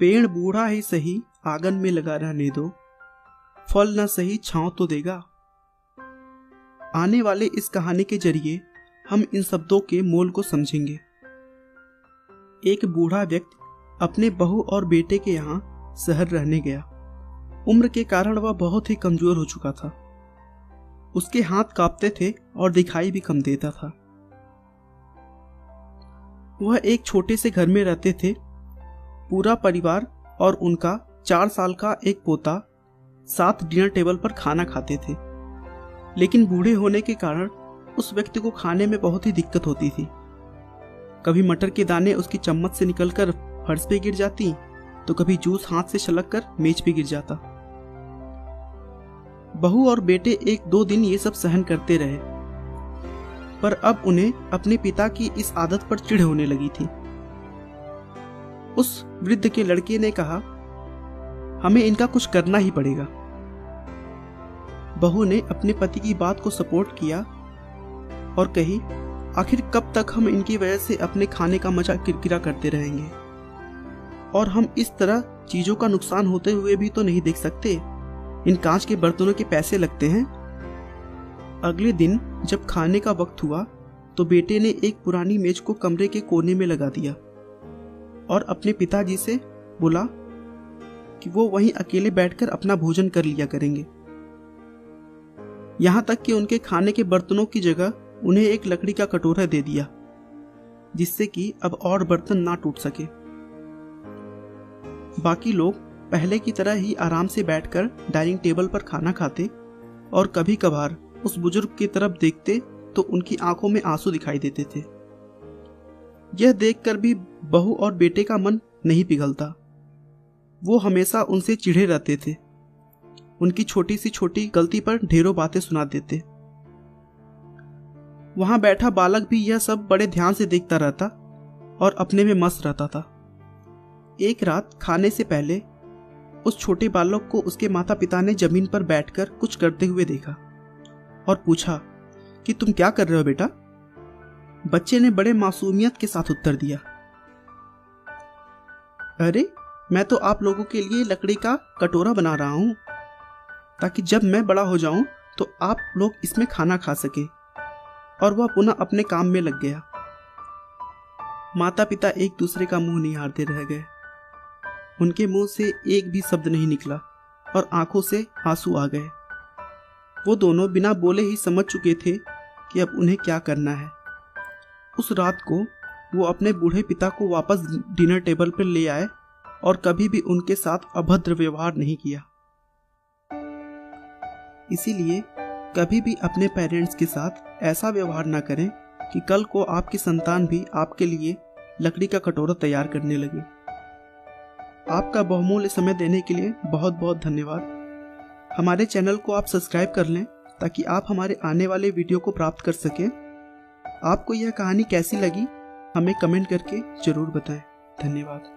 पेड़ बूढ़ा ही सही आंगन में लगा रहने दो, फल न सही छांव तो देगा। आने वाले इस कहानी के जरिए हम इन शब्दों के मोल को समझेंगे। एक बूढ़ा व्यक्ति अपने बहू और बेटे के यहाँ शहर रहने गया। उम्र के कारण वह बहुत ही कमजोर हो चुका था। उसके हाथ कांपते थे और दिखाई भी कम देता था। वह एक छोटे से घर में रहते थे। पूरा परिवार और उनका 4 साल का एक पोता साथ डिनर टेबल पर खाना खाते थे। लेकिन बूढ़े होने के कारण उस व्यक्ति को खाने में बहुत ही दिक्कत होती थी। कभी मटर के दाने उसकी चम्मच से निकलकर फर्श पे गिर जाती, तो कभी जूस हाथ से छलककर मेज पे गिर जाता। बहू और बेटे 1-2 दिन ये सब सहन करते रहे, पर अब उन्हें अपने पिता की इस आदत पर चिढ़ होने लगी थी। उस वृद्ध के लड़के ने कहा, हमें इनका कुछ करना ही पड़ेगा। बहू ने अपने पति की बात को सपोर्ट किया और कही, आखिर कब तक हम इनकी वजह से अपने खाने का मजा किरकिरा करते रहेंगे, और हम इस तरह चीजों का नुकसान होते हुए भी तो नहीं देख सकते। इन कांच के बर्तनों के पैसे लगते हैं। अगले दिन जब खाने का वक्त हुआ तो बेटे ने एक पुरानी मेज को कमरे के कोने में लगा दिया और अपने पिताजी से बोला कि वो वहीं अकेले बैठकर अपना भोजन कर लिया करेंगे। यहां तक कि उनके खाने के बर्तनों की जगह उन्हें एक लकड़ी का कटोरा दे दिया, जिससे कि अब और बर्तन ना टूट सके। बाकी लोग पहले की तरह ही आराम से बैठकर डाइनिंग टेबल पर खाना खाते और कभी कभार उस बुजुर्ग की तरफ देखते तो उनकी आंखों में आंसू दिखाई देते थे। यह देखकर भी बहू और बेटे का मन नहीं पिघलता। वो हमेशा उनसे चिढ़े रहते थे। उनकी छोटी सी छोटी गलती पर ढेरों बातें सुना देते। वहां बैठा बालक भी यह सब बड़े ध्यान से देखता रहता और अपने में मस्त रहता था। एक रात खाने से पहले उस छोटे बालक को उसके माता पिता ने जमीन पर बैठकर कुछ करते हुए देखा और पूछा कि तुम क्या कर रहे हो बेटा? बच्चे ने बड़े मासूमियत के साथ उत्तर दिया, अरे मैं तो आप लोगों के लिए लकड़ी का कटोरा बना रहा हूं, ताकि जब मैं बड़ा हो जाऊं तो आप लोग इसमें खाना खा सके। और वह पुनः अपने काम में लग गया। माता पिता एक दूसरे का मुंह निहारते रह गए। उनके मुंह से एक भी शब्द नहीं निकला और आंखों से आंसू आ गए। वो दोनों बिना बोले ही समझ चुके थे कि अब उन्हें क्या करना है। उस रात को वो अपने बूढ़े पिता को वापस डिनर टेबल पर ले आए और कभी भी उनके साथ अभद्र व्यवहार नहीं किया। इसीलिए कभी भी अपने पेरेंट्स के साथ ऐसा व्यवहार ना करें कि कल को आपकी संतान भी आपके लिए लकड़ी का कटोरा तैयार करने लगे। आपका बहुमूल्य समय देने के लिए बहुत बहुत धन्यवाद। हमारे चैनल को आप सब्सक्राइब कर लें ताकि आप हमारे आने वाले वीडियो को प्राप्त कर सकें। आपको यह कहानी कैसी लगी हमें कमेंट करके जरूर बताएं। धन्यवाद।